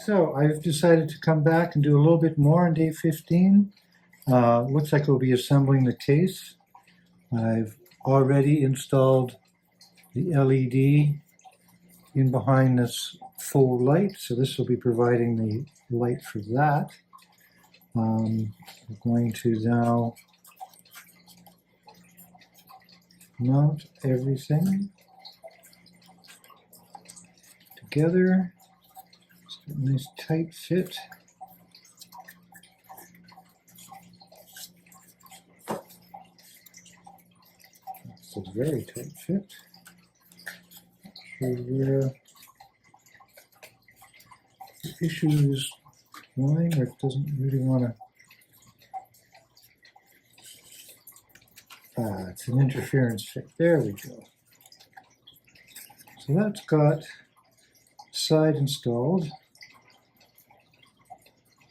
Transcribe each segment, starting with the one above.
So I've decided to come back and do a little bit more on day 15. Looks like we'll be assembling the case. I've already installed the LED in behind this full light, so this will be providing the light for that. We're going to now mount everything together. It's a nice tight fit. It's a very tight fit. Not sure where the issue is lying, or it doesn't really want to. It's an interference fit. There we go. So that's got side installed.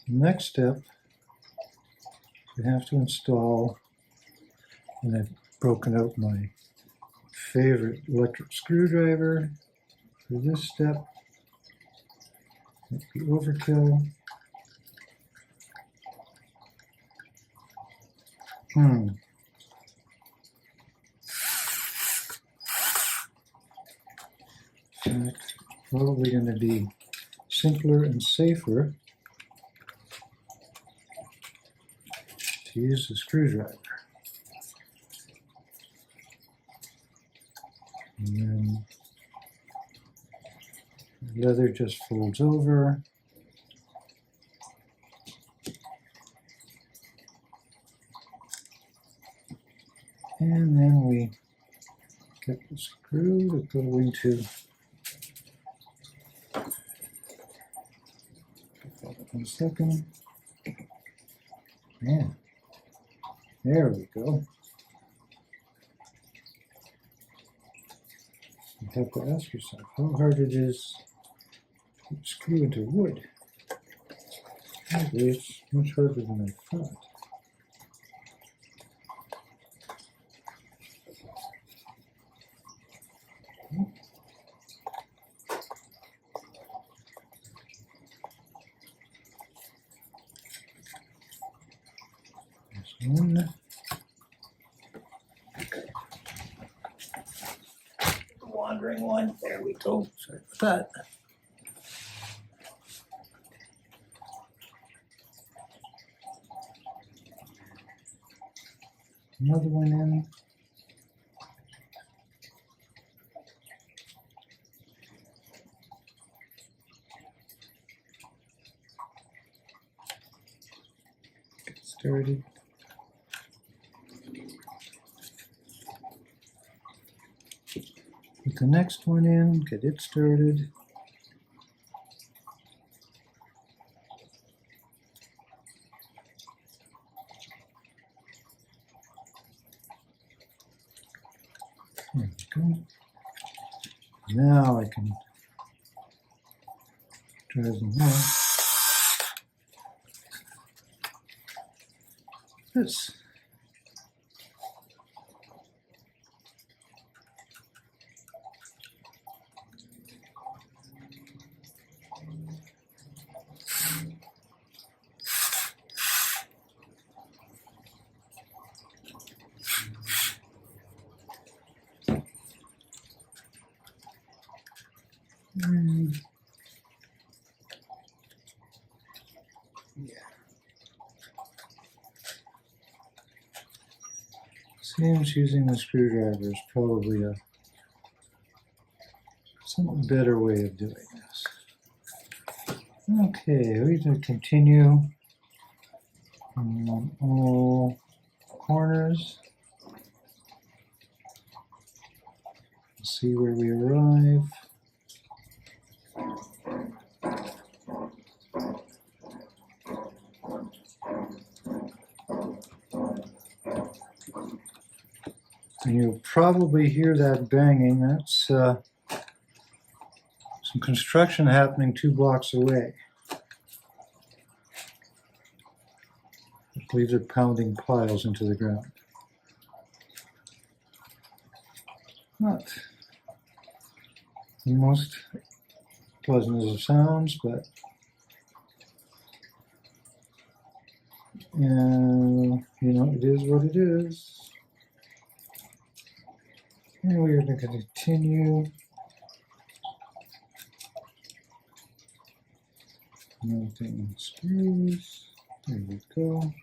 Next step, we have to install, and I've broken out my favorite electric screwdriver for this step. Might be overkill. It's probably going to be simpler and safer to use the screwdriver. And then the leather just folds over. And then we get the screw to go into. One second. Yeah. There we go. You have to ask yourself how hard it is to screw into wood. Actually, it's much harder than I thought. There's one. Wandering one. There we go. Sorry about that. Another one in. Get started. Put the next one in, get it started. There we go. Now I can drive them home. This. Yeah. Seems using the screwdriver is probably a somewhat better way of doing this. Okay, we're going to continue on all corners. See where we arrive. And you'll probably hear that banging. That's some construction happening 2 blocks away. I believe they're pounding piles into the ground. Not the most pleasant as it sounds, but And, you know, it is what it is. And we're going to continue. Mounting screws. There we go.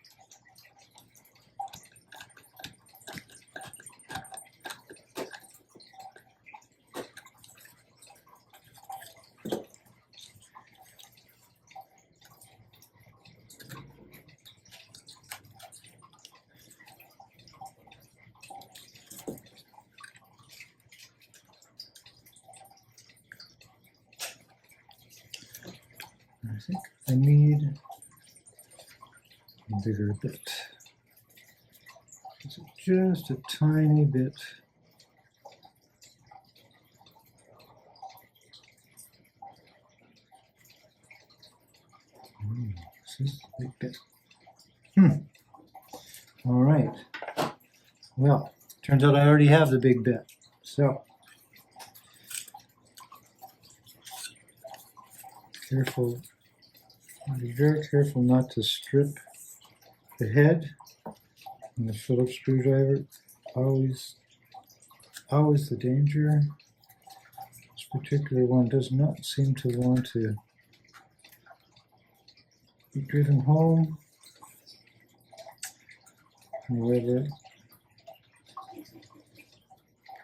I think I need a bigger bit. Just a tiny bit. This is a big bit. All right. Well, turns out I already have the big bit. So, careful. Be very careful not to strip the head. And the Phillips screwdriver, always the danger. This particular one does not seem to want to be driven home. However,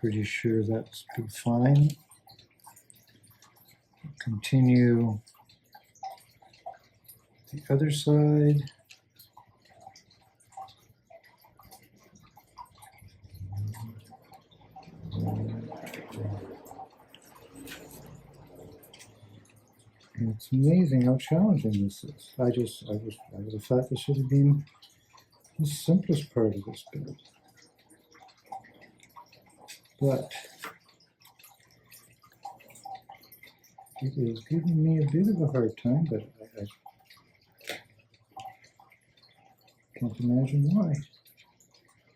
pretty sure that's fine. Continue the other side. And it's amazing how challenging this is. I would have thought this should have been the simplest part of this build. But it is giving me a bit of a hard time, but I can't imagine why.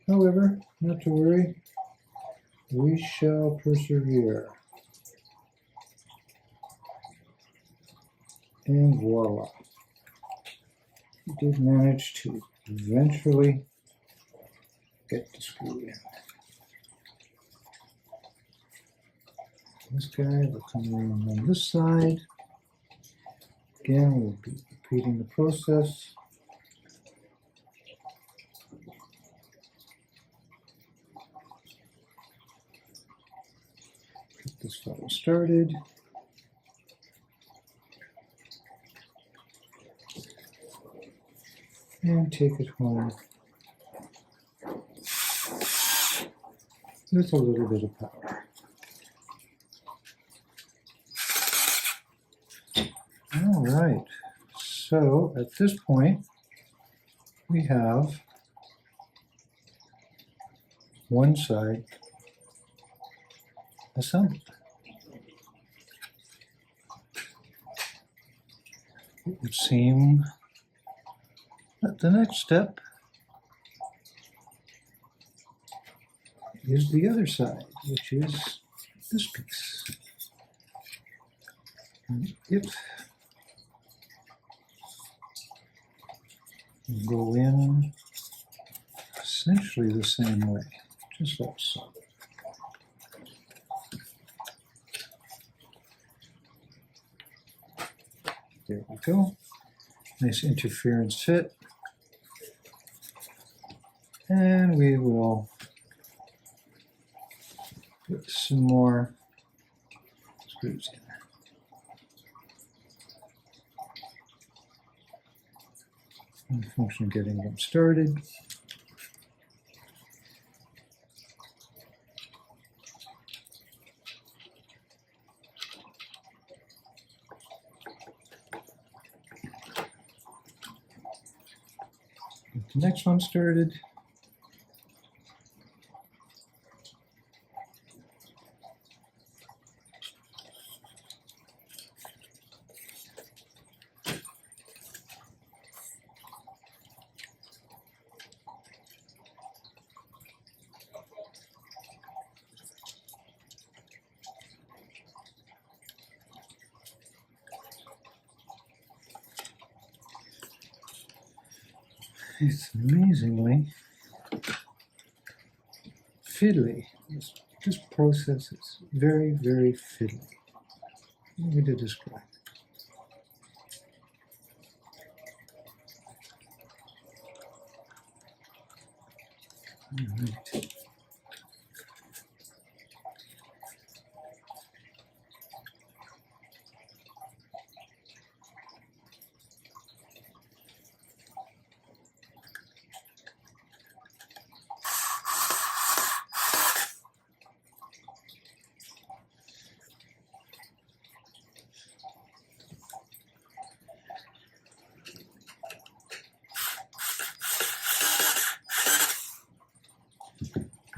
However, not to worry, we shall persevere. And voila. We did manage to eventually get the screw in. This guy will come around on this side. Again, we'll be repeating the process. Get this fellow started. And take it home with a little bit of power. All right, so at this point, we have one side assembled. It would seem that the next step is the other side, which is this piece. And it will go in essentially the same way, just like so. There we go. Nice interference fit. And we will put some more screws in. And the function of getting them started. Get the next one started. It's amazingly fiddly. This process is very, very fiddly. Let me to describe. All right.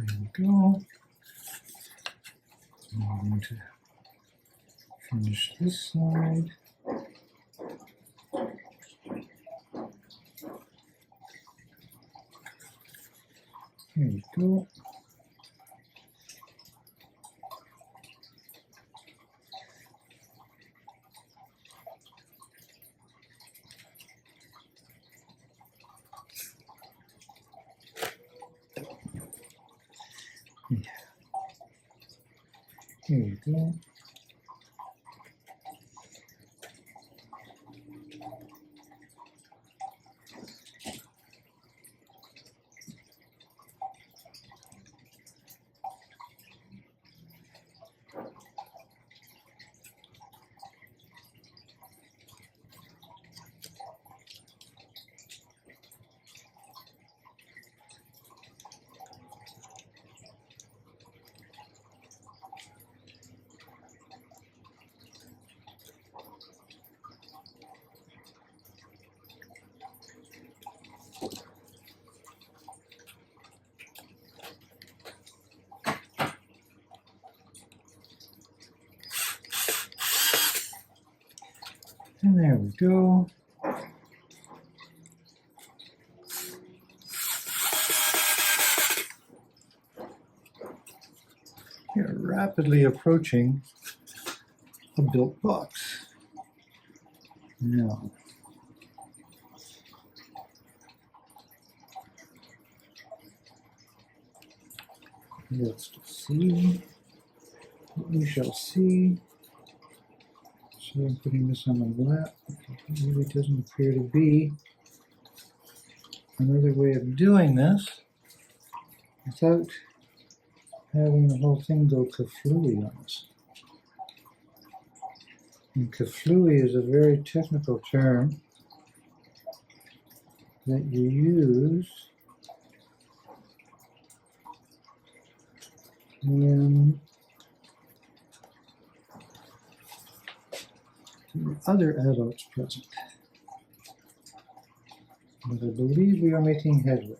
There we go. I'm going to finish this side. Here we go. Yeah. Here we go. And there we go. You're rapidly approaching a built box. Now, let's see what we shall see. So I'm putting this on my lap. It really doesn't appear to be another way of doing this without having the whole thing go kaflooey on us. And kaflooey is a very technical term that you use when there are other adults present. But I believe we are making headway.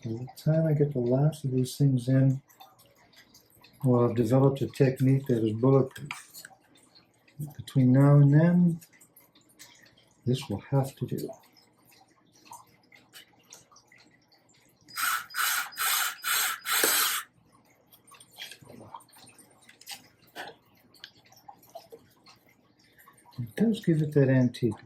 By the time I get the last of these things in, well, I've developed a technique that is bulletproof. Between now and then, this will have to do. It does give it that antique look.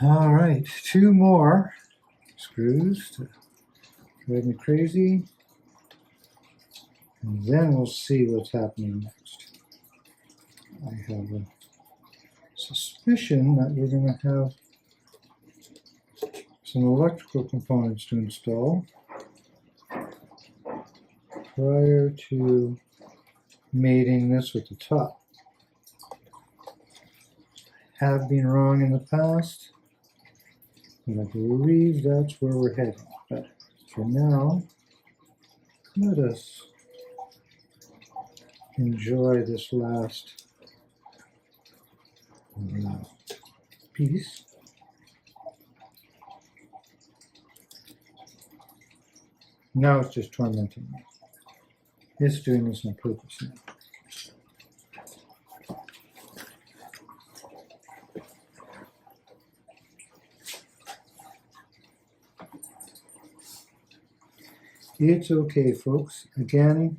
All right, 2 more screws to drive me crazy, and then we'll see what's happening next. I have a suspicion that we're going to have some electrical components to install prior to mating this with the top. Have been wrong in the past, but I believe that's where we're heading. But for now, let us enjoy this last piece. Now it's just tormenting me. It's doing this on purpose now. It's okay, folks. Again,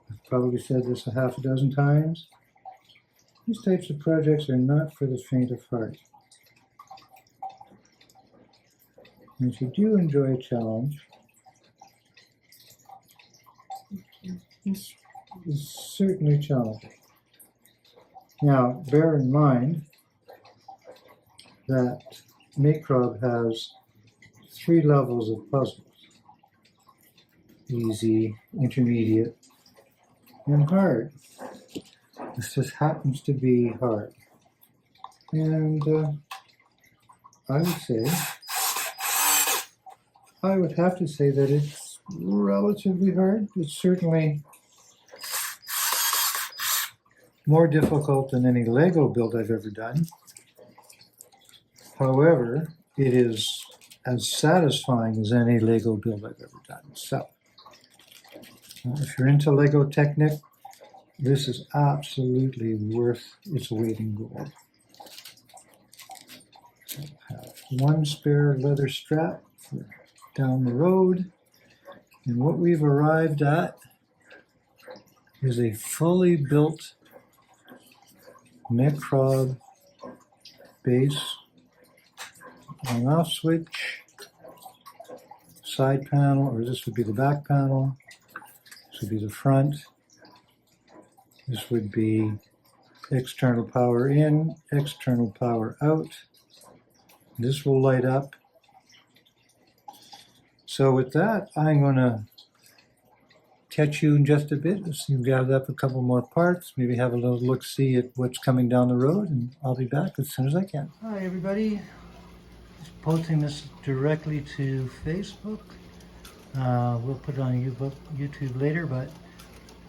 I've probably said this a half a dozen times. These types of projects are not for the faint of heart. And if you do enjoy a challenge, this is certainly challenging. Now, bear in mind that Macrob has 3 levels of puzzles: easy, intermediate, and hard. This just happens to be hard. And I would have to say that it's relatively hard. It's certainly more difficult than any Lego build I've ever done. However, it is as satisfying as any Lego build I've ever done. So, if you're into Lego Technic, this is absolutely worth its weight in gold. So I have 1 spare leather strap for down the road. And what we've arrived at is a fully built Macrob base, on-off switch, side panel, or this would be the back panel, this would be the front, this would be external power in, external power out. This will light up. So with that, I'm going to catch you in just a bit. Let's gather up a couple more parts, maybe have a little look-see at what's coming down the road, and I'll be back as soon as I can. Hi everybody. Just posting this directly to Facebook. We'll put it on YouTube later, but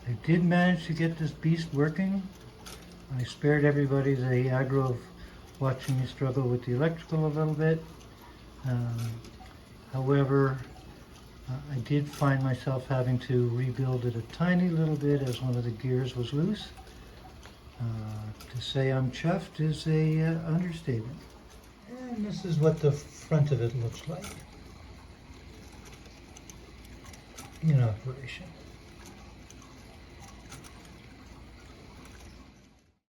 I did manage to get this beast working. I spared everybody the aggro of watching me struggle with the electrical a little bit. However, I did find myself having to rebuild it a tiny little bit as one of the gears was loose. To say I'm chuffed is a understatement. And this is what the front of it looks like in operation.